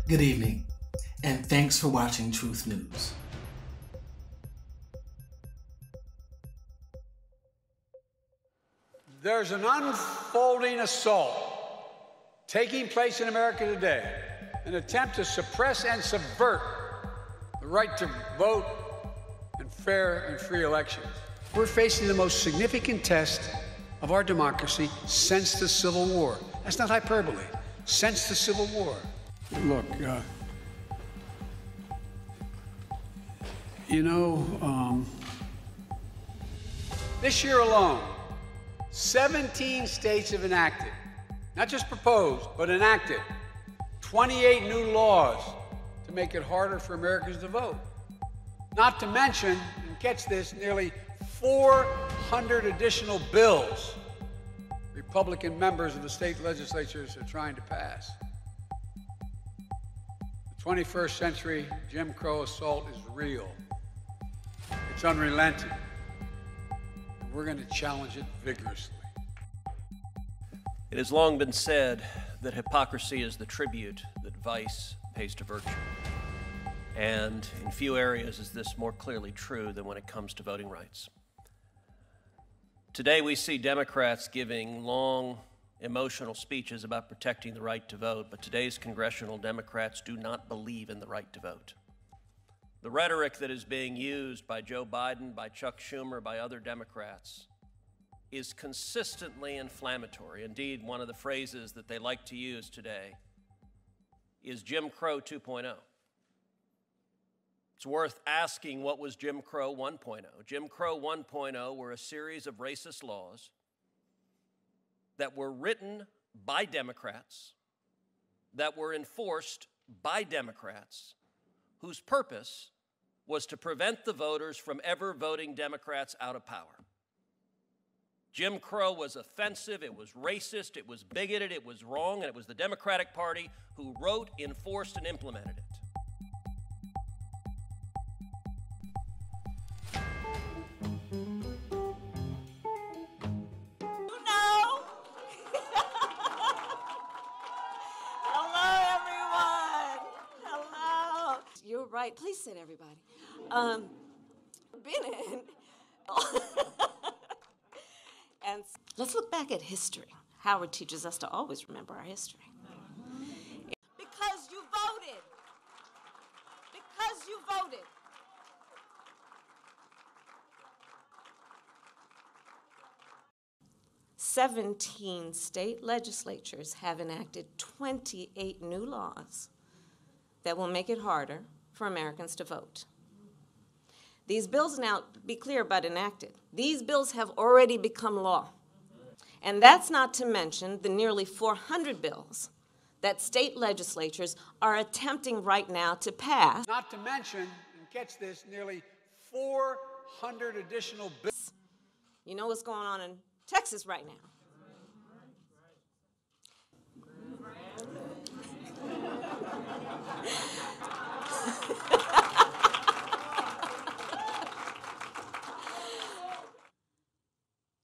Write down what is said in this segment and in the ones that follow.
Good evening, and thanks for watching Truth News. There's an unfolding assault taking place in America today, an attempt to suppress and subvert the right to vote and fair and free elections. We're facing the most significant test of our democracy since the Civil War. That's not hyperbole. Since the Civil War. Look, this year alone, 17 states have enacted, not just proposed, but enacted, 28 new laws to make it harder for Americans to vote. Not to mention, and catch this, nearly 400 additional bills Republican members of the state legislatures are trying to pass. The 21st century Jim Crow assault is real. It's unrelenting. And we're going to challenge it vigorously. It has long been said that hypocrisy is the tribute that vice pays to virtue. And in few areas is this more clearly true than when it comes to voting rights. Today we see Democrats giving long, emotional speeches about protecting the right to vote, but today's congressional Democrats do not believe in the right to vote. The rhetoric that is being used by Joe Biden, by Chuck Schumer, by other Democrats is consistently inflammatory. Indeed, one of the phrases that they like to use today is Jim Crow 2.0. It's worth asking, what was Jim Crow 1.0? Jim Crow 1.0 were a series of racist laws that were written by Democrats, that were enforced by Democrats, whose purpose was to prevent the voters from ever voting Democrats out of power. Jim Crow was offensive, it was racist, it was bigoted, it was wrong, and it was the Democratic Party who wrote, enforced, and implemented it. Right, please sit, everybody. Been in. And let's look back at history. Howard teaches us to always remember our history. Because you voted. Because you voted. "17 state legislatures have enacted 28 new laws that will make it harder for Americans to vote. These bills, now, be clear, but enacted. These bills have already become law. And that's not to mention the nearly 400 bills that state legislatures are attempting right now to pass. Not to mention, and catch this, nearly 400 additional bills. You know what's going on in Texas right now.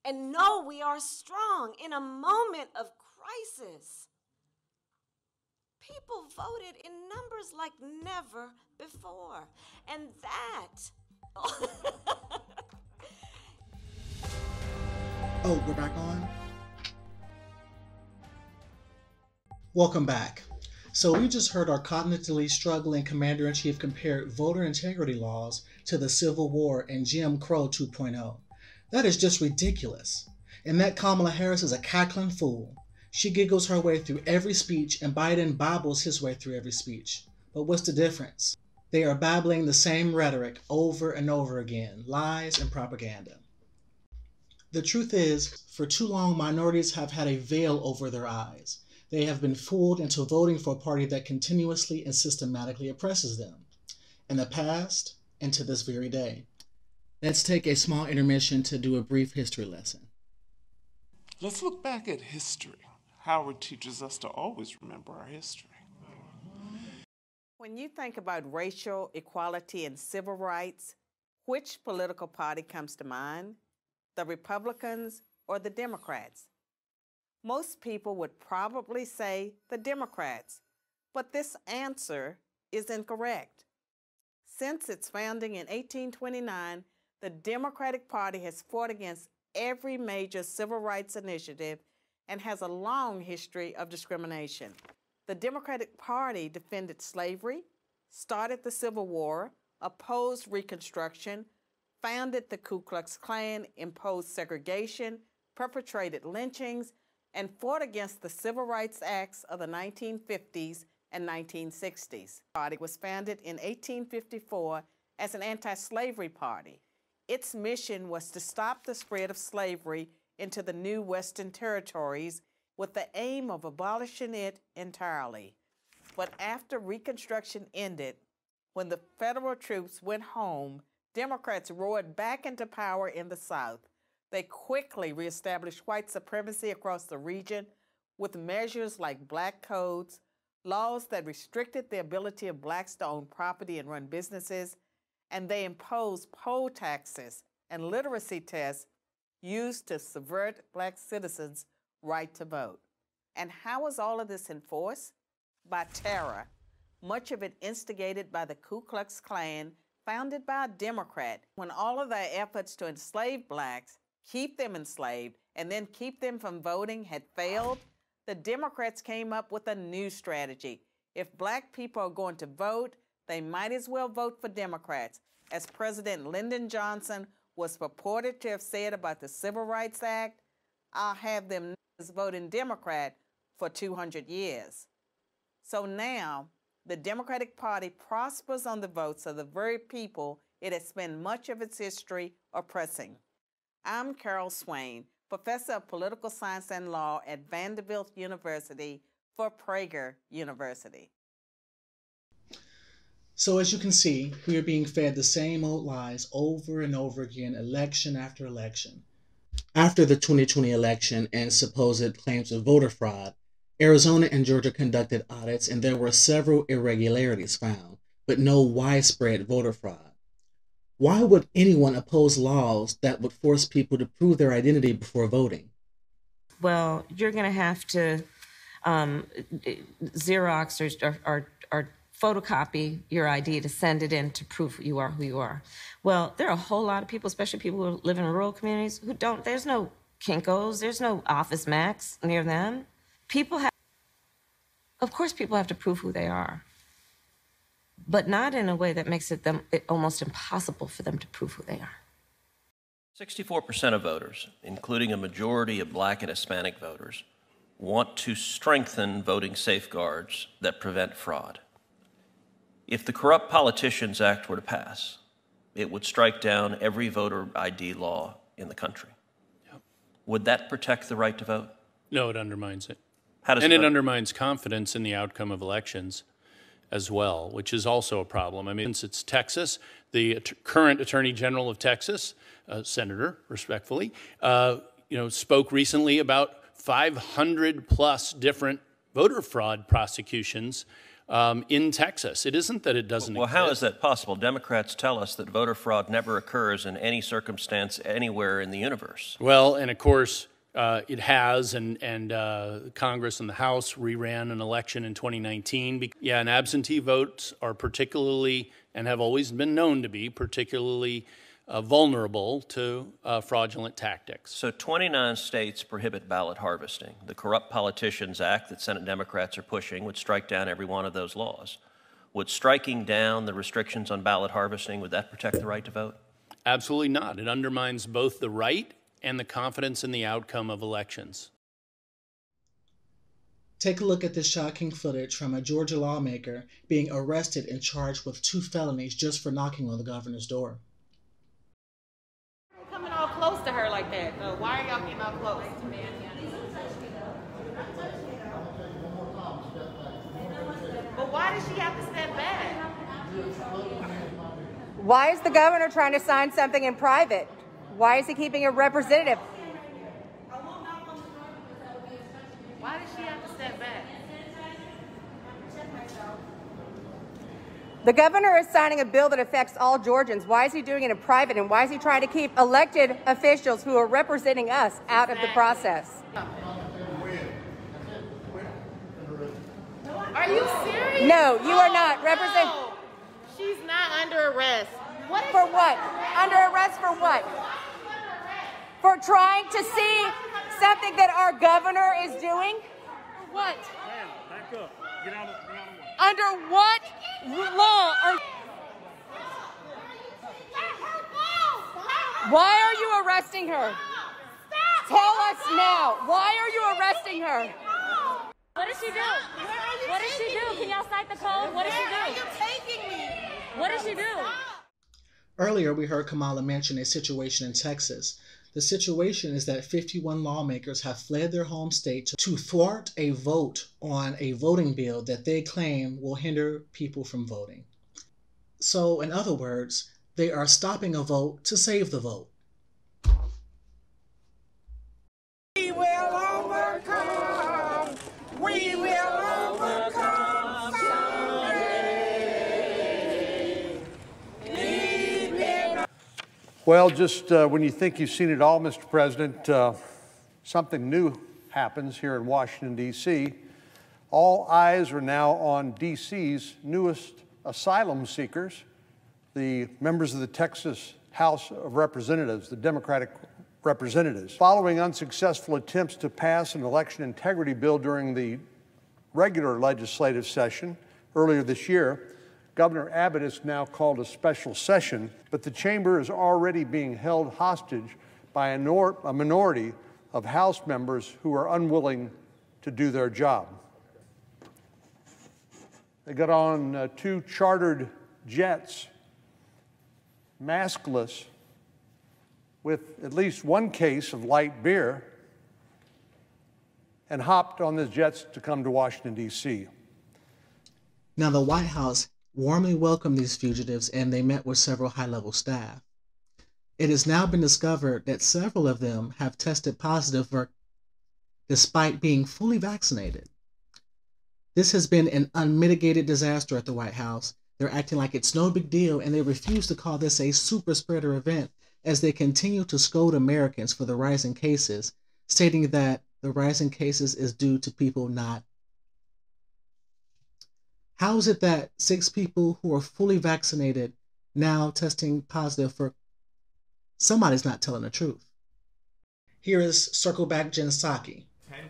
And know we are strong in a moment of crisis. People voted in numbers like never before. And that... Oh, we're back on? Welcome back. So we just heard our continentally struggling Commander-in-Chief compare voter integrity laws to the Civil War and Jim Crow 2.0. That is just ridiculous. And that Kamala Harris is a cackling fool. She giggles her way through every speech and Biden babbles his way through every speech. But what's the difference? They are babbling the same rhetoric over and over again, lies and propaganda. The truth is, for too long minorities have had a veil over their eyes. They have been fooled into voting for a party that continuously and systematically oppresses them. In the past, and to this very day. Let's take a small intermission to do a brief history lesson. Let's look back at history. Howard teaches us to always remember our history. When you think about racial equality and civil rights, which political party comes to mind? The Republicans or the Democrats? Most people would probably say the Democrats, But this answer is incorrect. Since its founding in 1829, the Democratic Party has fought against every major civil rights initiative and has a long history of discrimination. The Democratic Party defended slavery, started the Civil War, opposed Reconstruction, founded the Ku Klux Klan, imposed segregation, perpetrated lynchings, and fought against the Civil Rights Acts of the 1950s and 1960s. The party was founded in 1854 as an anti-slavery party. Its mission was to stop the spread of slavery into the new Western territories with the aim of abolishing it entirely. But after Reconstruction ended, when the federal troops went home, Democrats roared back into power in the South. They quickly reestablished white supremacy across the region with measures like black codes, laws that restricted the ability of blacks to own property and run businesses, and they imposed poll taxes and literacy tests used to subvert black citizens' right to vote. And how was all of this enforced? By terror, much of it instigated by the Ku Klux Klan, founded by a Democrat. When all of their efforts to enslave blacks, keep them enslaved, and then keep them from voting had failed, the Democrats came up with a new strategy. If black people are going to vote, they might as well vote for Democrats, as President Lyndon Johnson was purported to have said about the Civil Rights Act. I'll have them voting Democrat for 200 years. So now, the Democratic Party prospers on the votes of the very people it has spent much of its history oppressing. I'm Carol Swain, Professor of Political Science and Law at Vanderbilt University for Prager University. So as you can see, we are being fed the same old lies over and over again, election after election. After the 2020 election and supposed claims of voter fraud, Arizona and Georgia conducted audits and there were several irregularities found, but no widespread voter fraud. Why would anyone oppose laws that would force people to prove their identity before voting? Well, you're going to have to Xerox or photocopy your ID to send it in to prove you are who you are. Well, there are a whole lot of people, especially people who live in rural communities, who don't. There's no Kinko's, there's no Office Max near them. Of course, people have to prove who they are, but not in a way that makes it almost impossible for them to prove who they are. 64% of voters, including a majority of black and Hispanic voters, want to strengthen voting safeguards that prevent fraud. If the Corrupt Politicians Act were to pass, it would strike down every voter ID law in the country. Yep. Would that protect the right to vote? No, it undermines it. How does and it undermines confidence in the outcome of elections as well, which is also a problem. I mean, since it's Texas, the current Attorney General of Texas, Senator, respectfully, spoke recently about 500 plus different voter fraud prosecutions in Texas. It isn't that it doesn't exist. Well, how is that possible? Democrats tell us that voter fraud never occurs in any circumstance anywhere in the universe. Well, and of course, it has, and Congress and the House reran an election in 2019. Yeah, and absentee votes are particularly, and have always been known to be, particularly vulnerable to fraudulent tactics. So 29 states prohibit ballot harvesting. The Corrupt Politicians Act that Senate Democrats are pushing would strike down every one of those laws. Would striking down the restrictions on ballot harvesting, would that protect the right to vote? Absolutely not. It undermines both the right and the confidence in the outcome of elections. Take a look at this shocking footage from a Georgia lawmaker being arrested and charged with 2 felonies just for knocking on the governor's door. You're coming all close to her like that. So why are y'all getting all close? But why does she have to step back? Why is the governor trying to sign something in private? Why is he keeping a representative? Why does she have to step back? The governor is signing a bill that affects all Georgians. Why is he doing it in private? And why is he trying to keep elected officials who are representing us out of the process? Are you serious? No, you are not. Represent. No. She's not under arrest. For what? Under arrest for what? For trying to see something that our governor is doing? What? Back up. Get out of the way. Under what law are... Why are you arresting her? Tell us now. Why are you arresting her? What did she do? What did she do? Can y'all cite the code? What did she do? Where are you taking me? What did she do? Earlier, we heard Kamala mention a situation in Texas. The situation is that 51 lawmakers have fled their home state to thwart a vote on a voting bill that they claim will hinder people from voting. So, in other words, they are stopping a vote to save the vote. We will overcome. We will overcome someday. Well, just when you think you've seen it all, Mr. President, something new happens here in Washington, D.C. All eyes are now on D.C.'s newest asylum seekers, the members of the Texas House of Representatives, the Democratic representatives. Following unsuccessful attempts to pass an election integrity bill during the regular legislative session earlier this year, Governor Abbott has now called a special session, but the chamber is already being held hostage by a minority of House members who are unwilling to do their job. They got on 2 chartered jets, maskless, with at least 1 case of light beer, and hopped on the jets to come to Washington, D.C. Now, the White House warmly welcomed these fugitives, and they met with several high-level staff. It has now been discovered that several of them have tested positive despite being fully vaccinated. This has been an unmitigated disaster at the White House. They're acting like it's no big deal, and they refuse to call this a super spreader event as they continue to scold Americans for the rising cases, stating that the rising cases is due to people not. How is it that 6 people who are fully vaccinated now testing positive for... Somebody's not telling the truth. Here is Circle Back Jen Psaki.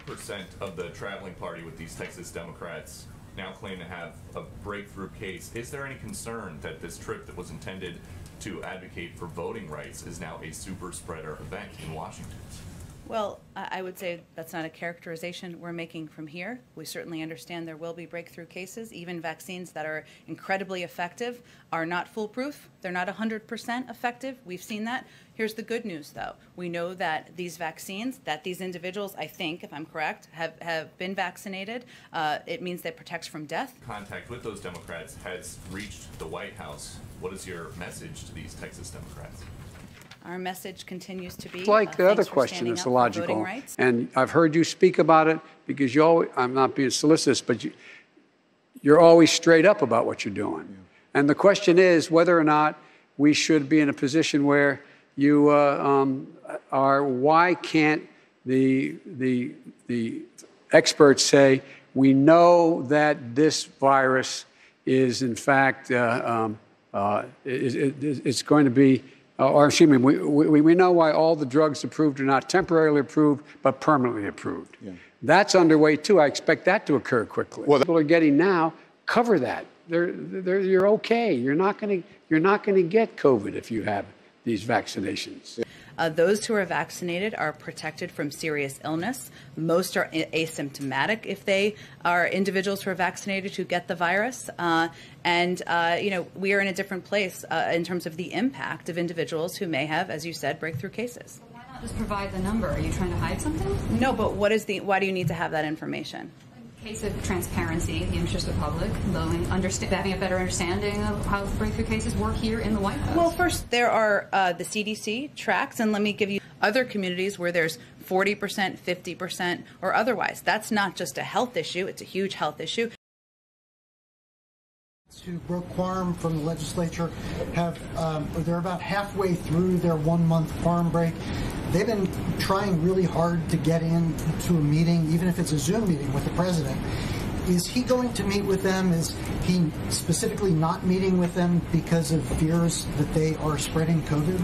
10% of the traveling party with these Texas Democrats now claim to have a breakthrough case. Is there any concern that this trip that was intended to advocate for voting rights is now a super spreader event in Washington? Well, I would say that's not a characterization we're making from here. We certainly understand there will be breakthrough cases. Even vaccines that are incredibly effective are not foolproof. They're not 100% effective. We've seen that. Here's the good news, though. We know that these vaccines, that these individuals, I think, if I'm correct, have been vaccinated. It means that it protects from death. Contact with those Democrats has reached the White House. What is your message to these Texas Democrats? Our message continues to be, it's like the other question, it's illogical. And I've heard you speak about it because you always, I'm not being solicitous, but you're always straight up about what you're doing. Yeah. And the question is whether or not we should be in a position where you are, why can't the experts say, we know that this virus is in fact, it's going to be, or excuse me, we know why all the drugs approved are not temporarily approved, but permanently approved. Yeah. That's underway too. I expect that to occur quickly. Well, people are getting now, cover that. You're okay. You're not going to get COVID if you have these vaccinations. Those who are vaccinated are protected from serious illness. Most are asymptomatic if they are individuals who are vaccinated who get the virus. You know, we are in a different place in terms of the impact of individuals who may have, as you said, breakthrough cases. But why not just provide the number? Are you trying to hide something? No, but why do you need to have that information? Case of transparency, the interest of the public, having a better understanding of how breakthrough cases work here in the White House. Well, first, there are the CDC tracks, and let me give you other communities where there's 40%, 50%, or otherwise. That's not just a health issue, it's a huge health issue. Who broke quorum from the legislature they're about halfway through their 1-month quorum break. They've been trying really hard to get into a meeting, even if it's a Zoom meeting with the president. Is he going to meet with them? Is he specifically not meeting with them because of fears that they are spreading COVID?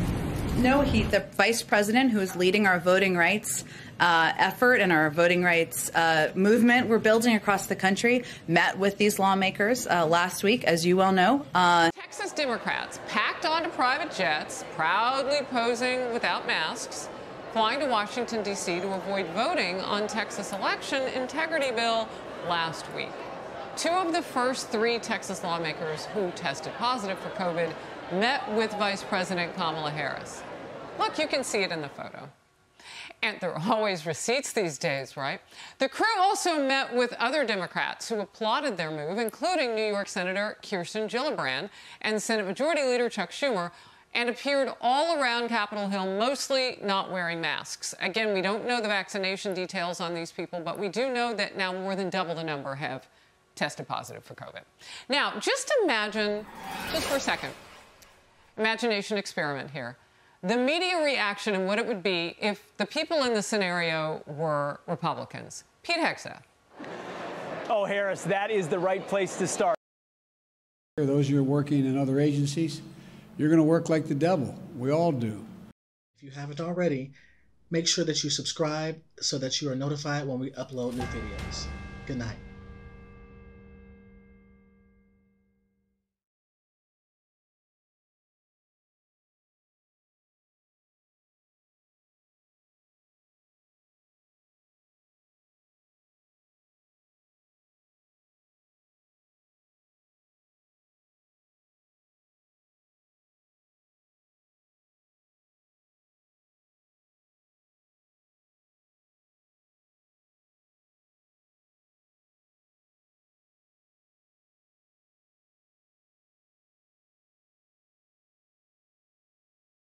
No, the vice president, who is leading our voting rights effort and our voting rights movement we're building across the country, met with these lawmakers last week, as you well know. Texas Democrats packed onto private jets, proudly posing without masks, flying to Washington, D.C. to avoid voting on Texas election integrity bill last week. Two of the first three Texas lawmakers who tested positive for COVID met with Vice President Kamala Harris. Look, you can see it in the photo. And there are always receipts these days, right? The crew also met with other Democrats who applauded their move, including New York Senator Kirsten Gillibrand and Senate Majority Leader Chuck Schumer, and appeared all around Capitol Hill, mostly not wearing masks. Again, we don't know the vaccination details on these people, but we do know that now more than double the number have tested positive for COVID. Now, just imagine, just for a second, imagination experiment here. The media reaction and what it would be if the people in the scenario were Republicans. Pete Hegseth. Oh, Harris, that is the right place to start. Those of you who are working in other agencies, you're going to work like the devil. We all do. If you haven't already, make sure that you subscribe so that you are notified when we upload new videos. Good night.